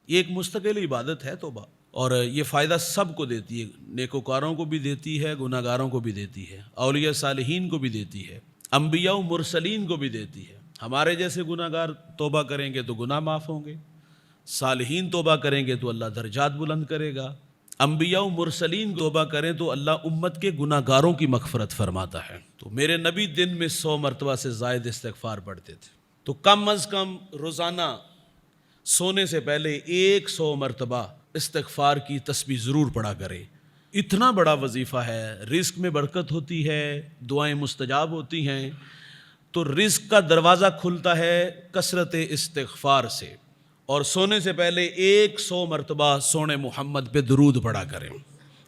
یہ ایک مستقل عبادت ہے توبہ، اور یہ فائدہ سب کو دیتی ہے، نیکوکاروں کو بھی دیتی ہے، گناہ گاروں کو بھی دیتی ہے، اولیاء صالحین کو بھی دیتی ہے، انبیاء و مرسلین کو بھی دیتی ہے۔ ہمارے جیسے گناہ گار توبہ کریں گے تو گناہ معاف ہوں گے، صالحین توبہ کریں گے تو اللہ درجات بلند کرے گا، انبیاء و مرسلین توبہ کریں تو اللہ امت کے گناہ گاروں کی مغفرت فرماتا ہے۔ تو میرے نبی دن میں 100 مرتبہ سے زائد استغفار پڑھتے تھے، تو کم از کم روزانہ سونے سے پہلے 100 مرتبہ استغفار کی تسبیح ضرور پڑھا کرے۔ اتنا بڑا وظیفہ ہے، رزق میں برکت ہوتی ہے، دعائیں مستجاب ہوتی ہیں، تو رزق کا دروازہ کھلتا ہے کثرت استغفار سے، اور سونے سے پہلے 100 مرتبہ سونے محمد پہ درود پڑھا کریں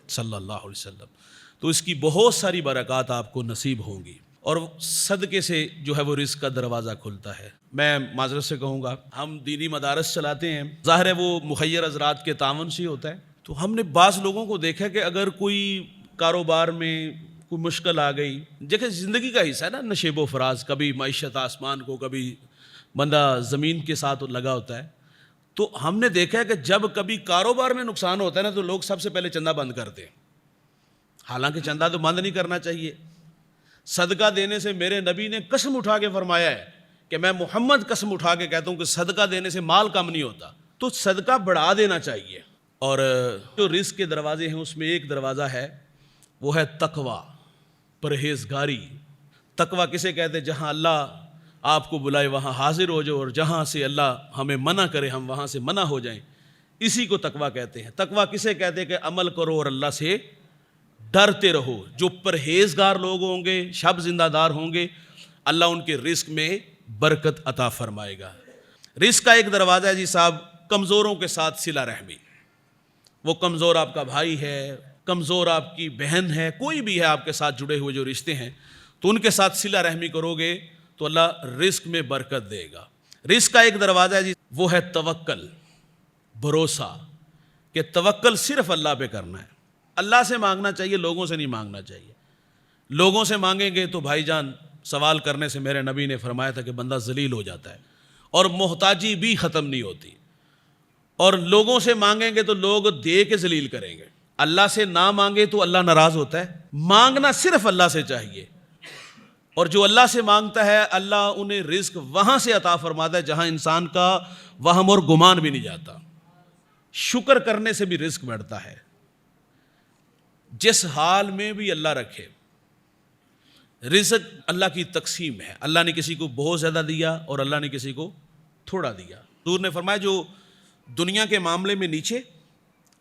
صلی اللہ علیہ وسلم، تو اس کی بہت ساری برکات آپ کو نصیب ہوں گی، اور صدقے سے جو ہے وہ رزق کا دروازہ کھلتا ہے۔ میں معذرت سے کہوں گا، ہم دینی مدارس چلاتے ہیں، ظاہر ہے وہ مخیر حضرات کے تعاون سے ہوتا ہے، تو ہم نے بعض لوگوں کو دیکھا کہ اگر کوئی کاروبار میں کوئی مشکل آ گئی، دیکھیں زندگی کا حصہ ہے نا، نشیب و فراز، کبھی معیشت آسمان کو، کبھی بندہ زمین کے ساتھ لگا ہوتا ہے، تو ہم نے دیکھا ہے کہ جب کبھی کاروبار میں نقصان ہوتا ہے نا تو لوگ سب سے پہلے چندہ بند کرتے ہیں، حالانکہ چندہ تو بند نہیں کرنا چاہیے۔ صدقہ دینے سے میرے نبی نے قسم اٹھا کے فرمایا ہے کہ میں محمد قسم اٹھا کے کہتا ہوں کہ صدقہ دینے سے مال کم نہیں ہوتا، تو صدقہ بڑھا دینا چاہیے۔ اور جو رزق کے دروازے ہیں اس میں ایک دروازہ ہے، وہ ہے تقوی، پرہیزگاری۔ تقوی کسے کہتے ہیں؟ جہاں اللہ آپ کو بلائے وہاں حاضر ہو جاؤ، اور جہاں سے اللہ ہمیں منع کرے ہم وہاں سے منع ہو جائیں، اسی کو تقوی کہتے ہیں۔ تقوی کسے کہتے ہیں؟ کہ عمل کرو اور اللہ سے ڈرتے رہو۔ جو پرہیزگار لوگ ہوں گے، شب زندہ دار ہوں گے، اللہ ان کے رزق میں برکت عطا فرمائے گا۔ رزق کا ایک دروازہ ہے جی صاحب، کمزوروں کے ساتھ صلہ رحمی۔ وہ کمزور آپ کا بھائی ہے، کمزور آپ کی بہن ہے، کوئی بھی ہے آپ کے ساتھ جڑے ہوئے جو رشتے ہیں، تو ان کے ساتھ صلہ رحمی کرو گے تو اللہ رزق میں برکت دے گا۔ رزق کا ایک دروازہ ہے جی، وہ ہے توکل، بھروسہ، کہ توکل صرف اللہ پہ کرنا ہے۔ اللہ سے مانگنا چاہیے، لوگوں سے نہیں مانگنا چاہیے۔ لوگوں سے مانگیں گے تو بھائی جان سوال کرنے سے میرے نبی نے فرمایا تھا کہ بندہ ذلیل ہو جاتا ہے، اور محتاجی بھی ختم نہیں ہوتی۔ اور لوگوں سے مانگیں گے تو لوگ دے کے ذلیل کریں گے، اللہ سے نہ مانگے تو اللہ ناراض ہوتا ہے۔ مانگنا صرف اللہ سے چاہیے، اور جو اللہ سے مانگتا ہے اللہ انہیں رزق وہاں سے عطا فرماتا ہے جہاں انسان کا وہم اور گمان بھی نہیں جاتا۔ شکر کرنے سے بھی رزق بڑھتا ہے، جس حال میں بھی اللہ رکھے۔ رزق اللہ کی تقسیم ہے، اللہ نے کسی کو بہت زیادہ دیا اور اللہ نے کسی کو تھوڑا دیا۔ حضور نے فرمایا جو دنیا کے معاملے میں نیچے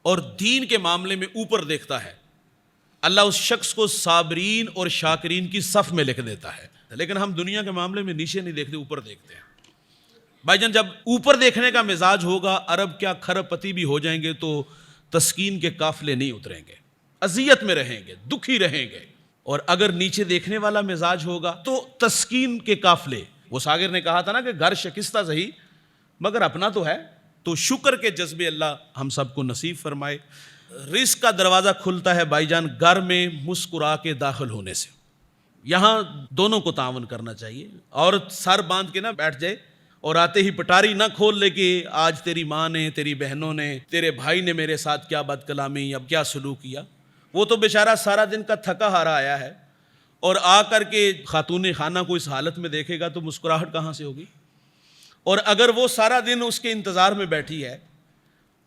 اور دین کے معاملے میں اوپر دیکھتا ہے، اللہ اس شخص کو صابرین اور شاکرین کی صف میں لکھ دیتا ہے۔ لیکن ہم دنیا کے معاملے میں نیچے نہیں دیکھتے، اوپر دیکھتے ہیں۔ بھائی جان جب اوپر دیکھنے کا مزاج ہوگا، عرب کیا کھرب پتی بھی ہو جائیں گے تو تسکین کے قافلے نہیں اتریں گے، اذیت میں رہیں گے، دکھی رہیں گے۔ اور اگر نیچے دیکھنے والا مزاج ہوگا تو تسکین کے قافلے، وہ ساگر نے کہا تھا نا کہ گھر شکستہ صحیح مگر اپنا تو ہے، تو شکر کے جذبے اللہ ہم سب کو نصیب فرمائے۔ رزق کا دروازہ کھلتا ہے بھائی جان گھر میں مسکرا کے داخل ہونے سے۔ یہاں دونوں کو تعاون کرنا چاہیے۔ عورت سر باندھ کے نہ بیٹھ جائے اور آتے ہی پٹاری نہ کھول لے کہ آج تیری ماں نے، تیری بہنوں نے، تیرے بھائی نے میرے ساتھ کیا بد کلامی یا کیا سلوک کیا۔ وہ تو بیچارہ سارا دن کا تھکا ہارا آیا ہے، اور آ کر کے خاتون خانہ کو اس حالت میں دیکھے گا تو مسکراہٹ کہاں سے ہوگی؟ اور اگر وہ سارا دن اس کے انتظار میں بیٹھی ہے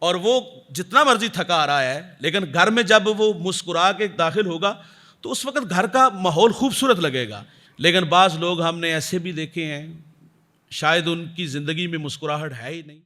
اور وہ جتنا مرضی تھکا آ رہا ہے، لیکن گھر میں جب وہ مسکرا کے داخل ہوگا تو اس وقت گھر کا ماحول خوبصورت لگے گا۔ لیکن بعض لوگ ہم نے ایسے بھی دیکھے ہیں، شاید ان کی زندگی میں مسکراہٹ ہے ہی نہیں۔